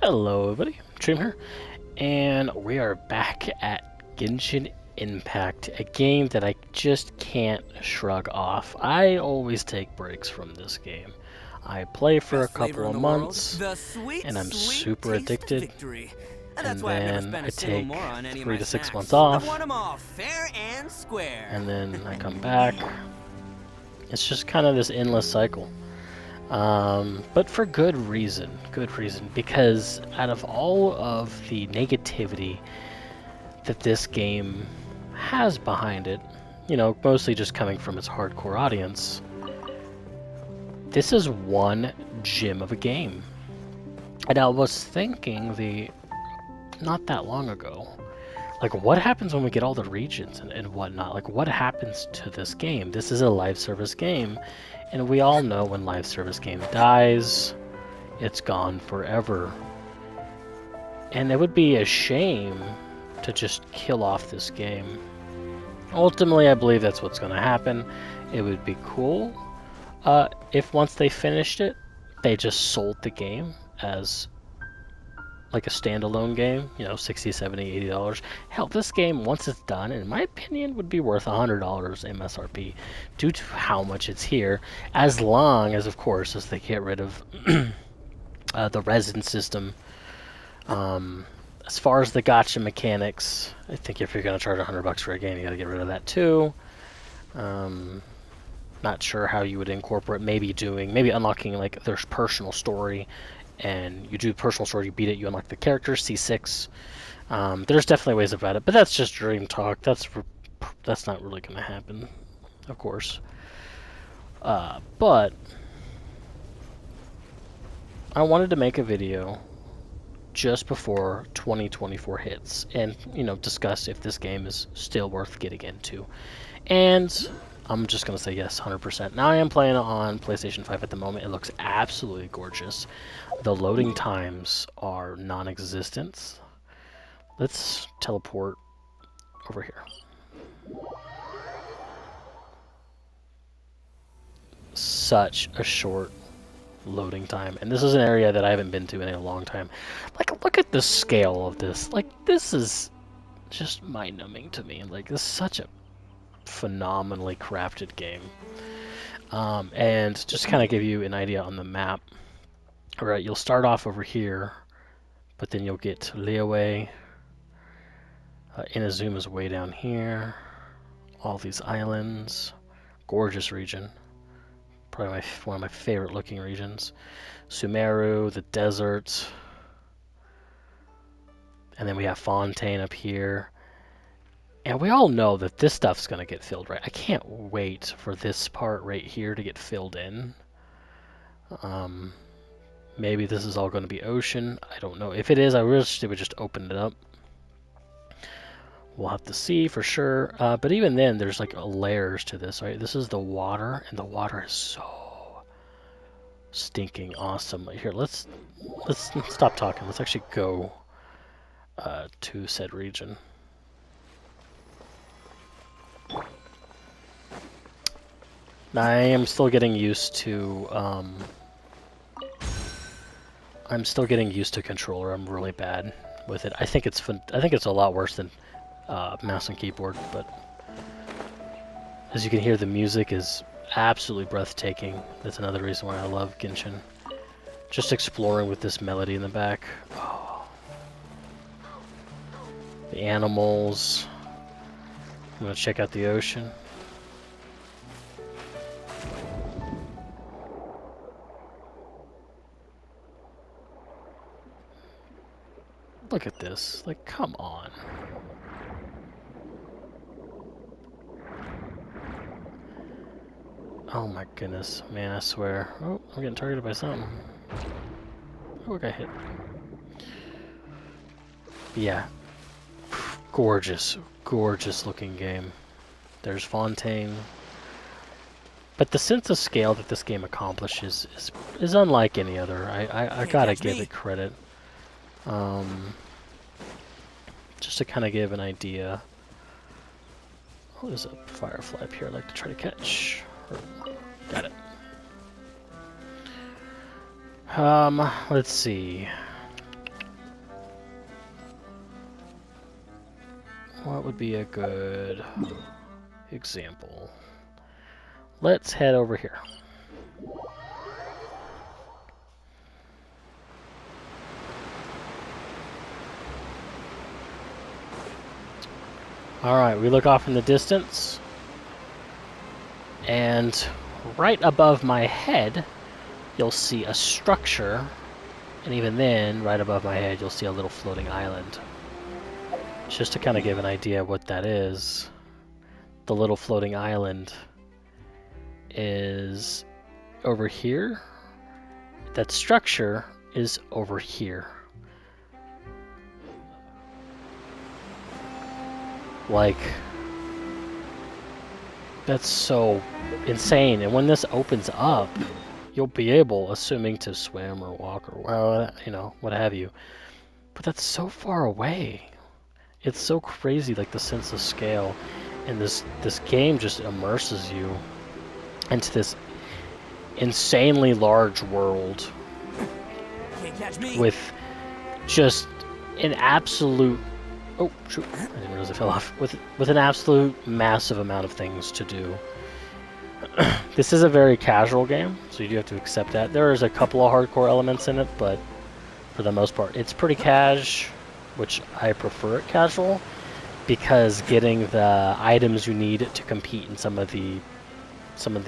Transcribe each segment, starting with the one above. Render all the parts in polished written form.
Hello everybody, Dream here, and we are back at Genshin Impact, a game that I just can't shrug off. I always take breaks from this game. I play for a Best flavor couple in of the world, months, the sweet, and I'm sweet super taste of addicted, victory. And that's and why I've never then spent I a single take more on any of 3 my to 6 months snacks. I've won off, them all fair and square. and then I come back. It's just kind of this endless cycle. But for good reason, because out of all of the negativity that this game has behind it, mostly just coming from its hardcore audience, this is one gem of a game. And I was thinking not that long ago, like what happens when we get all the regions and whatnot? Like what happens to this game? This is a live service game, and we all know when live service game dies, it's gone forever. And it would be a shame to just kill off this game. Ultimately, I believe that's what's going to happen. It would be cool if once they finished it, they just sold the game as like a standalone game, $60, $70, $80. Hell, this game, once it's done, in my opinion, would be worth $100 MSRP due to how much it's here, as long as, of course, as they get rid of the resin system. As far as the gacha mechanics, I think if you're going to charge $100 for a game, you got to get rid of that too. Not sure how you would incorporate maybe unlocking like their personal story, and you do personal story, you beat it, you unlock the characters, C6. There's definitely ways about it, but that's just dream talk. That's not really going to happen, of course. But I wanted to make a video just before 2024 hits and discuss if this game is still worth getting into. And I'm just going to say yes, 100%. Now I am playing on PlayStation 5 at the moment. It looks absolutely gorgeous. The loading times are non-existent. Let's teleport over here. Such a short loading time, and this is an area that I haven't been to in a long time. Like, look at the scale of this. Like, this is just mind-numbing to me. Like, this is such a phenomenally crafted game. And just kind of give you an idea on the map. All right, you'll start off over here, but then you'll get to Liyue. Inazuma's way down here. All these islands. Gorgeous region. Probably one of my favorite looking regions. Sumeru, the desert. And then we have Fontaine up here. And we all know that this stuff's going to get filled, right? I can't wait for this part right here to get filled in. Maybe this is all going to be ocean. I don't know. If it is, I wish they would just open it up. We'll have to see for sure. But even then, there's like layers to this, right? This is the water, and the water is so stinking awesome. Here, let's stop talking. Let's actually go to said region. I am still getting used to. I'm still getting used to controller. I'm really bad with it. I think it's fun. I think it's a lot worse than mouse and keyboard. But as you can hear, the music is absolutely breathtaking. That's another reason why I love Genshin. Just exploring with this melody in the back. Oh. The animals. I'm gonna check out the ocean. Look at this. Like, come on. Oh my goodness. Man, I swear. Oh, I'm getting targeted by something. Oh, I got hit. Yeah. Gorgeous, gorgeous looking game. There's Fontaine. But the sense of scale that this game accomplishes is unlike any other. I gotta give it credit. Just to kind of give an idea. Oh, there's a firefly up here I'd like to try to catch. Got it. Let's see. what would be a good example? Let's head over here. Alright, we look off in the distance, and right above my head, you'll see a structure, and even then, right above my head, you'll see a little floating island. Just to kind of give an idea of what that is, the little floating island is over here. That structure is over here. Like, that's so insane. And when this opens up, you'll be able, assuming to swim or walk or, well, you know, what have you. But that's so far away. It's so crazy, like the sense of scale. And this game just immerses you into this insanely large world Can't catch me. with just an absolute... Oh, shoot. I didn't realize it fell off. With an absolute massive amount of things to do. This is a very casual game, so you do have to accept that. There is a couple of hardcore elements in it, but for the most part, it's pretty cash, which I prefer it casual, because getting the items you need to compete in some of the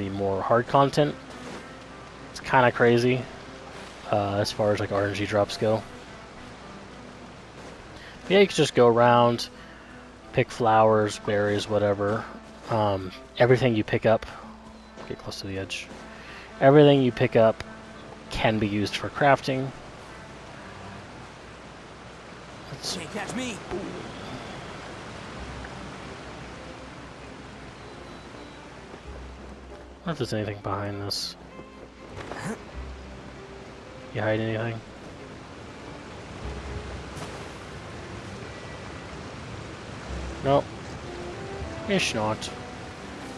more hard content, it's kind of crazy as far as like RNG drops go. Yeah, you can just go around, pick flowers, berries, whatever. Everything you pick up, get close to the edge. Everything you pick up can be used for crafting. Can't catch me. I wonder if there's anything behind this. You hide anything? Nope. Ish not.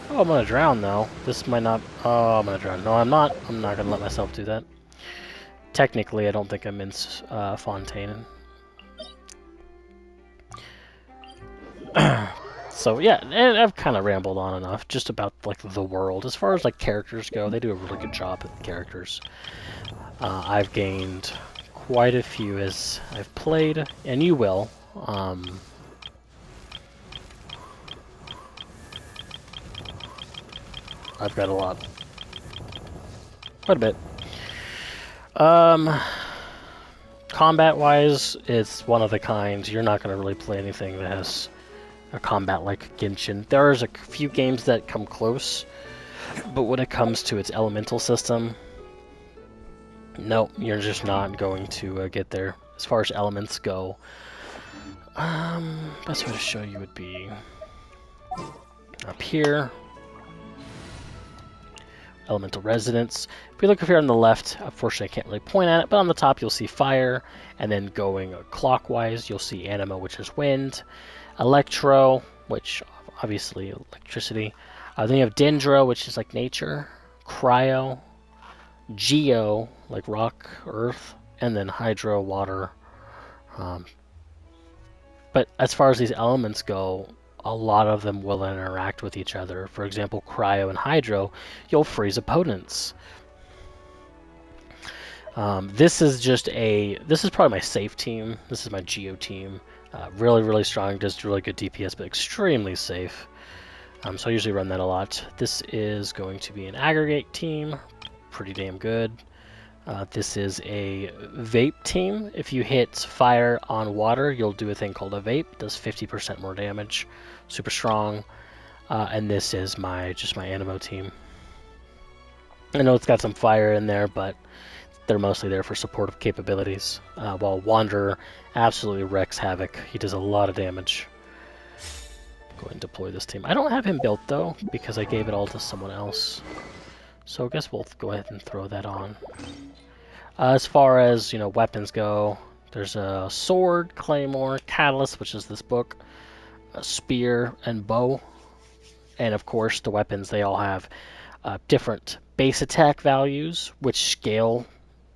Oh, I'm gonna drown though. This might not... Oh, I'm gonna drown. No, I'm not. I'm not gonna let myself do that. Technically, I don't think I'm in Fontaine. So yeah, and I've kind of rambled on enough just about like the world. As far as like characters go, they do a really good job at the characters. I've gained quite a few as I've played, and you will. I've got a lot. Quite a bit. Combat-wise, it's one of the kind. You're not going to really play anything that has a combat like Genshin. There's a few games that come close, but when it comes to its elemental system, no, you're just not going to get there. As far as elements go, best way to show you would be up here. Elemental Residence. If we look up here on the left, unfortunately I can't really point at it, but on the top you'll see fire, and then going clockwise you'll see Anima, which is wind, Electro, which obviously electricity, then you have Dendro, which is like nature, Cryo, Geo, like rock, earth, and then Hydro, water. But as far as these elements go, a lot of them will interact with each other. For example, Cryo and Hydro, you'll freeze opponents. This is probably my safe team. This is my Geo team. Really, really strong, does really good DPS, but extremely safe. So I usually run that a lot. This is going to be an aggregate team, pretty damn good. This is a vape team. If you hit fire on water, you'll do a thing called a vape. It does 50% more damage. Super strong. And this is just my Animo team. I know it's got some fire in there, but they're mostly there for supportive capabilities. While Wanderer absolutely wrecks havoc. He does a lot of damage. Go ahead and deploy this team. I don't have him built though, because I gave it all to someone else. So I guess we'll go ahead and throw that on. As far as, weapons go, there's a sword, claymore, catalyst, which is this book, a spear, and bow. And of course, the weapons, they all have different base attack values, which scale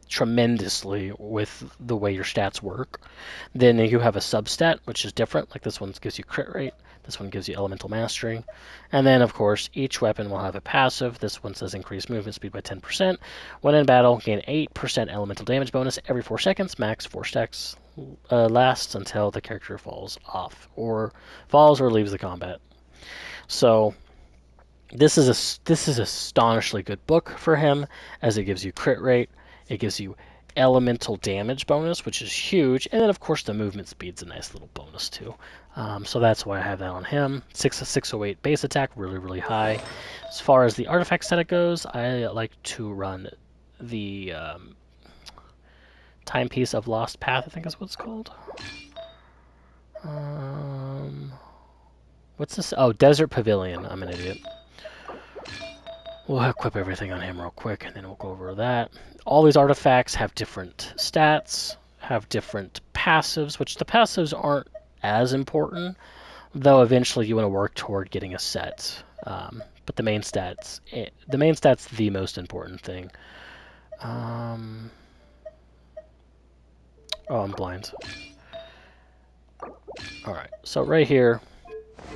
tremendously with the way your stats work. Then you have a substat, which is different. Like this one gives you crit rate. This one gives you elemental mastery. And then, of course, each weapon will have a passive. This one says increase movement speed by 10%. When in battle, gain 8% elemental damage bonus every 4 seconds. Max 4 stacks lasts until the character falls or leaves the combat. So this is astonishingly good book for him, as it gives you crit rate, it gives you elemental damage bonus, which is huge, and then of course the movement speed's a nice little bonus too. So that's why I have that on him. 608 base attack, really high. As far as the artifact setup goes, I like to run the Timepiece of Lost Path, I think is what it's called. What's this? Oh, Desert Pavilion. I'm an idiot. We'll equip everything on him real quick, and then we'll go over that. All these artifacts have different stats, have different passives, which the passives aren't as important, though eventually you want to work toward getting a set. But the main stat's the most important thing. Oh, I'm blind. Alright, so right here,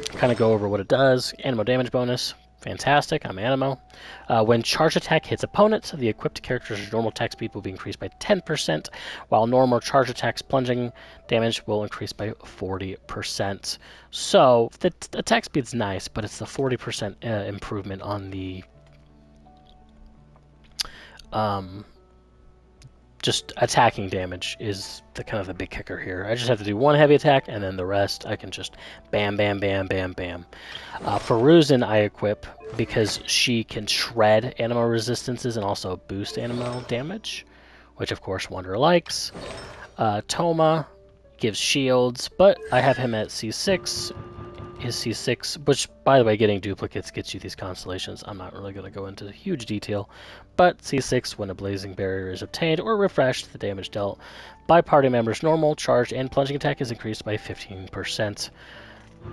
kind of go over what it does. Animo damage bonus. Fantastic, I'm Animo. When charge attack hits opponents, the equipped character's normal attack speed will be increased by 10%, while normal charge attacks plunging damage will increase by 40%. So, the attack speed's nice, but it's the 40% improvement on the just attacking damage is the kind of the big kicker here. I just have to do one heavy attack, and then the rest I can just bam, bam, bam, bam, bam. For Ruzin, I equip because she can shred animo resistances and also boost animo damage, which of course Wanderer likes. Toma gives shields, but I have him at C6. His C6, which, by the way, getting duplicates gets you these constellations. I'm not really going to go into huge detail, but C6, when a blazing barrier is obtained or refreshed, the damage dealt by party members' normal, charged, and plunging attack is increased by 15%.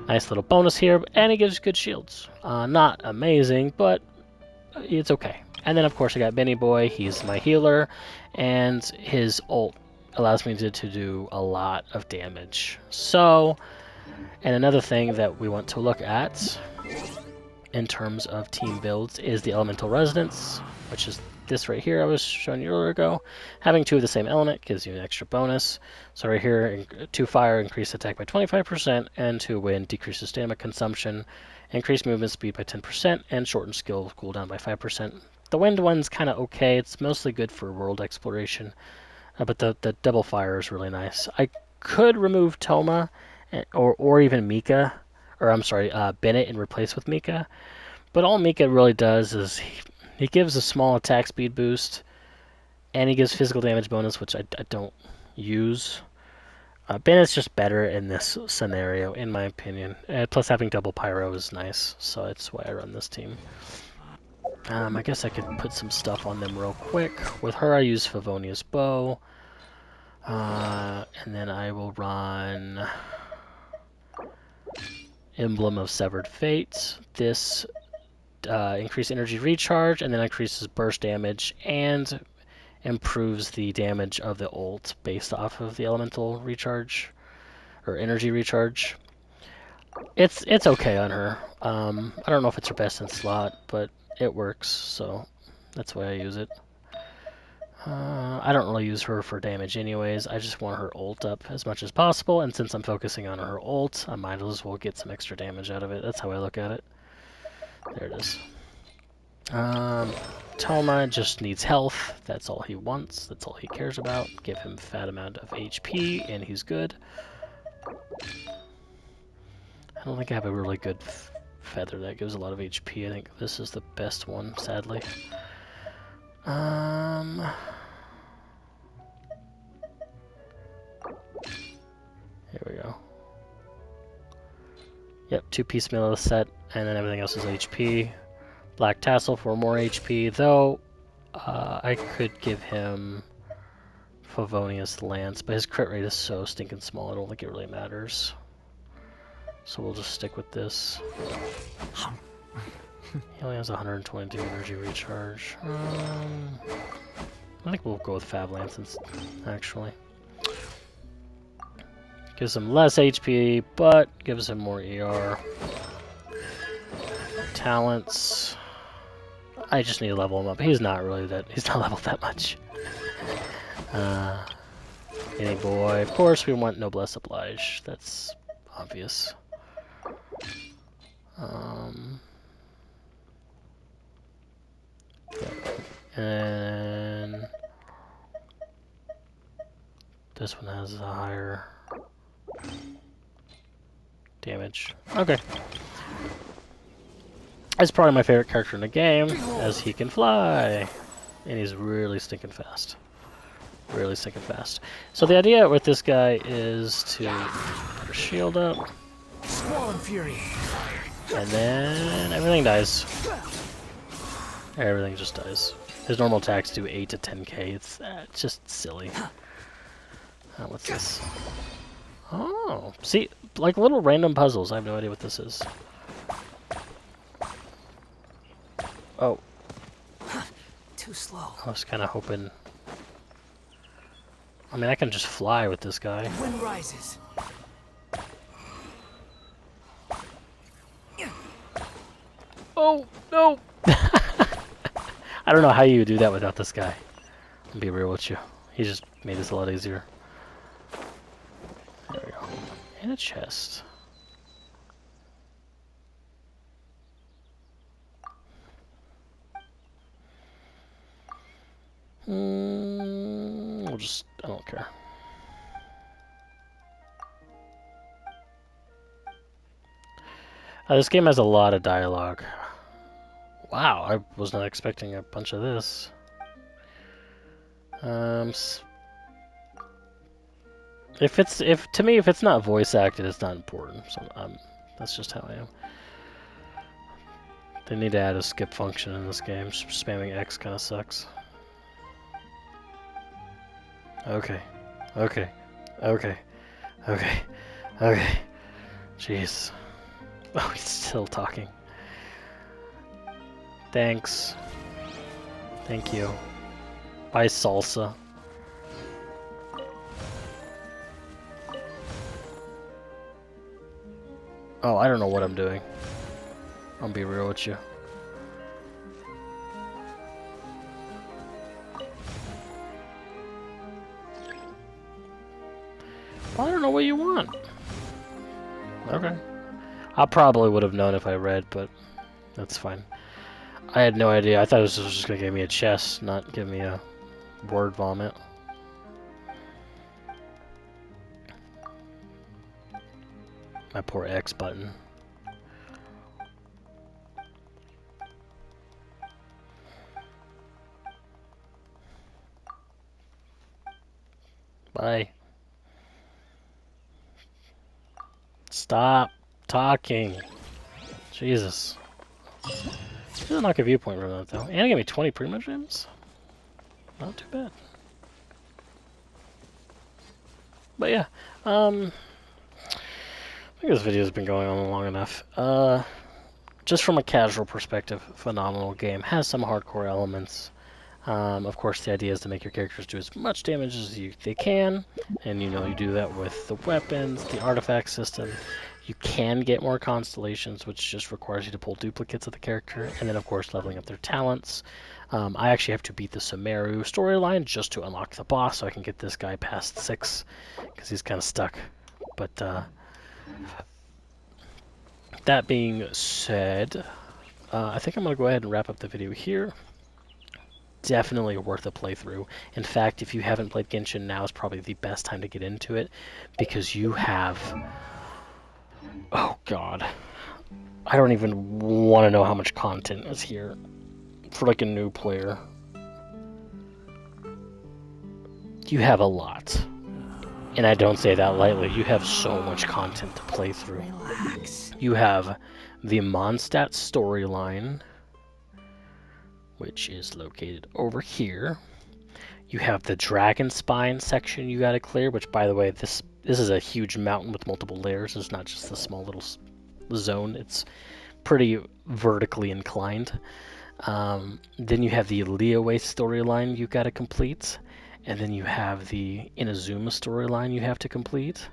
Nice little bonus here, and he gives good shields. Not amazing, but it's okay. And then, of course, I got Benny Boy. He's my healer, and his ult allows me to do a lot of damage. So... And another thing that we want to look at in terms of team builds is the elemental resonance, which is this right here I was showing you earlier ago. Having two of the same element gives you an extra bonus. So right here, 2 fire increase attack by 25%, and 2 wind decreases stamina consumption, increase movement speed by 10%, and shorten skill cooldown by 5%. The wind one's kind of okay. It's mostly good for world exploration, but the double fire is really nice. I could remove Toma or even Mika, or I'm sorry, Bennett, and replace with Mika. But all Mika really does is he gives a small attack speed boost, and he gives physical damage bonus, which I don't use. Bennett's just better in this scenario, in my opinion. Plus, having double pyro is nice, so that's why I run this team. I guess I could put some stuff on them real quick. With her, I use Favonia's Bow, and then I will run Emblem of Severed Fate. This increases energy recharge, and then increases burst damage, and improves the damage of the ult based off of the elemental recharge, or energy recharge. It's okay on her. I don't know if it's her best in slot, but it works, so that's why I use it. I don't really use her for damage anyways. I just want her ult up as much as possible, and since I'm focusing on her ult, I might as well get some extra damage out of it. That's how I look at it. There it is. Toma just needs health. That's all he wants. That's all he cares about. Give him a fat amount of HP, and he's good. I don't think I have a really good feather that gives a lot of HP. I think this is the best one, sadly. Here we go. Yep, 2-piece melee set, and then everything else is HP. Black Tassel for more HP, though I could give him Favonius Lance, but his crit rate is so stinking small, I don't think it really matters. So we'll just stick with this. He only has 122 energy recharge. I think we'll go with Fab Lance, actually. Gives him less HP, but gives him more ER. Talents. I just need to level him up. He's not leveled that much. Any boy. Of course, we want Noblesse Oblige. That's obvious. And this one has a higher damage. Okay. That's probably my favorite character in the game, as he can fly. And he's really stinking fast. Really stinking fast. So the idea with this guy is to put a shield up. Squall and fury. And then everything dies. Everything just dies. His normal attacks do 8 to 10k. It's just silly. What's this? Oh, see, like little random puzzles. I have no idea what this is. Oh. Too slow. I was kind of hoping... I mean, I can just fly with this guy. Wind rises. Oh, no! I don't know how you would do that without this guy. I'll be real with you. He just made this a lot easier. There we go. And a chest. We'll just... I don't care. This game has a lot of dialogue. Wow, I was not expecting a bunch of this. To me, if it's not voice acted, it's not important. So that's just how I am. They need to add a skip function in this game. Spamming X kind of sucks. Okay, okay, okay, okay, okay. Jeez. Oh, he's still talking. Thanks. Thank you. Bye, salsa. Oh, I don't know what I'm doing. I'll be real with you. I don't know what you want. Okay. I probably would have known if I read, but that's fine. I had no idea. I thought this was just going to give me a chest, not give me a word vomit. My poor X button. Bye. Stop talking. Jesus. Doesn't knock a viewpoint from that though. And it gave me 20 primo gems. Not too bad. But yeah, I think this video has been going on long enough. Just from a casual perspective, phenomenal game. Has some hardcore elements. Of course, the idea is to make your characters do as much damage as they can, and you do that with the weapons, the artifact system. You can get more constellations, which just requires you to pull duplicates of the character, and then of course leveling up their talents. I actually have to beat the Sumeru storyline just to unlock the boss, so I can get this guy past 6, because he's kind of stuck. But that being said, I think I'm going to go ahead and wrap up the video here. Definitely worth a playthrough. In fact, if you haven't played Genshin, now is probably the best time to get into it, because you have... Oh god. I don't even want to know how much content is here for like a new player. You have a lot. And I don't say that lightly. You have so much content to play through. Relax. You have the Mondstadt storyline, which is located over here. You have the Dragon Spine section you gotta clear, which, by the way, this is a huge mountain with multiple layers. It's not just a small little zone. It's pretty vertically inclined. Then you have the Leeway storyline you got to complete, and then you have the Inazuma storyline you have to complete.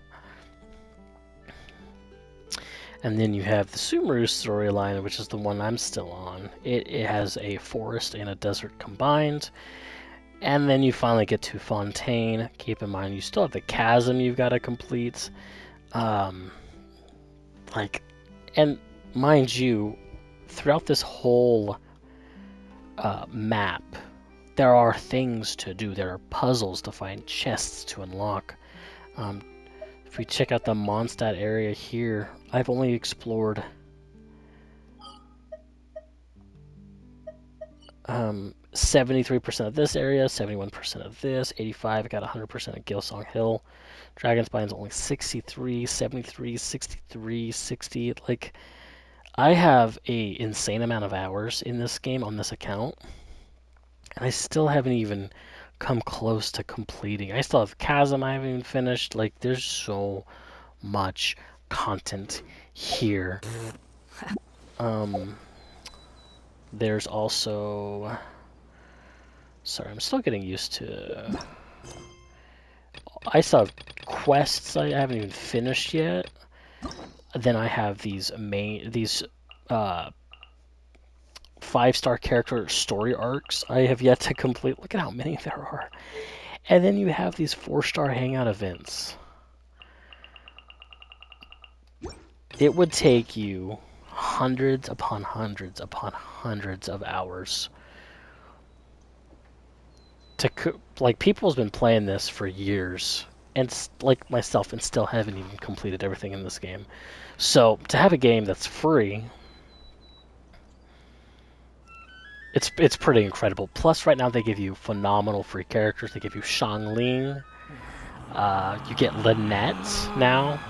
And then you have the Sumeru storyline, which is the one I'm still on. It has a forest and a desert combined. And then you finally get to Fontaine. Keep in mind, you still have the chasm you've got to complete. And mind you, throughout this whole map, there are things to do. There are puzzles to find, chests to unlock. If we check out the Mondstadt area here, I've only explored 73% of this area, 71% of this, 85, I got 100% of Gilsong Hill. Dragonspine's only 63, 73, 63, 60. Like, I have a insane amount of hours in this game on this account, and I still haven't even come close to completing. I still have Chasm I haven't even finished. Like, there's so much content here. There's also... Sorry, I'm still getting used to... I still have quests I haven't even finished yet. Then I have these 5-star character story arcs I have yet to complete. Look at how many there are. And then you have these 4-star hangout events. It would take you hundreds upon hundreds upon hundreds of hours to like, people's been playing this for years, and like myself, and still haven't even completed everything in this game. So to have a game that's free, it's pretty incredible. Plus, right now they give you phenomenal free characters. They give you Xiangling. You get Lynette now.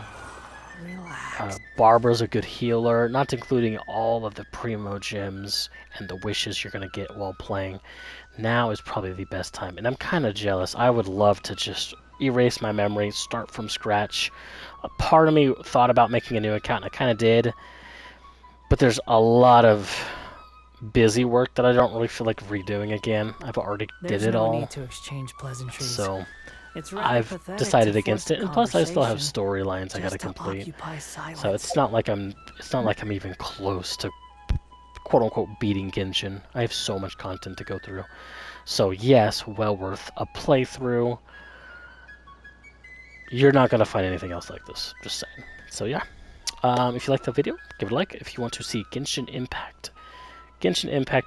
Barbara's a good healer, not including all of the Primo gems and the wishes you're going to get while playing. Now is probably the best time, and I'm kind of jealous. I would love to just erase my memory, start from scratch. A part of me thought about making a new account, and I kind of did, but there's a lot of busy work that I don't really feel like redoing again. I've already did it all. Need to exchange pleasantries. So it's I've decided against it, and plus I still have storylines I gotta complete. So it's not like I'm even close to quote unquote beating Genshin. I have so much content to go through. So yes, well worth a playthrough. You're not gonna find anything else like this. Just saying. So yeah. If you liked the video, give it a like. If you want to see Genshin Impact,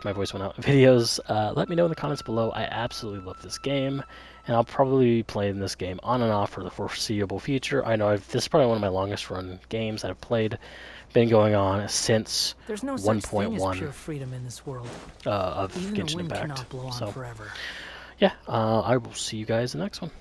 my voice went out, videos, let me know in the comments below. I absolutely love this game, and I'll probably be playing this game on and off for the foreseeable future. I know this is probably one of my longest run games that I've played. Been going on since 1.1 pure freedom in this world. Of Even Genshin the wind Impact. cannot blow on So forever. yeah, I will see you guys in the next one.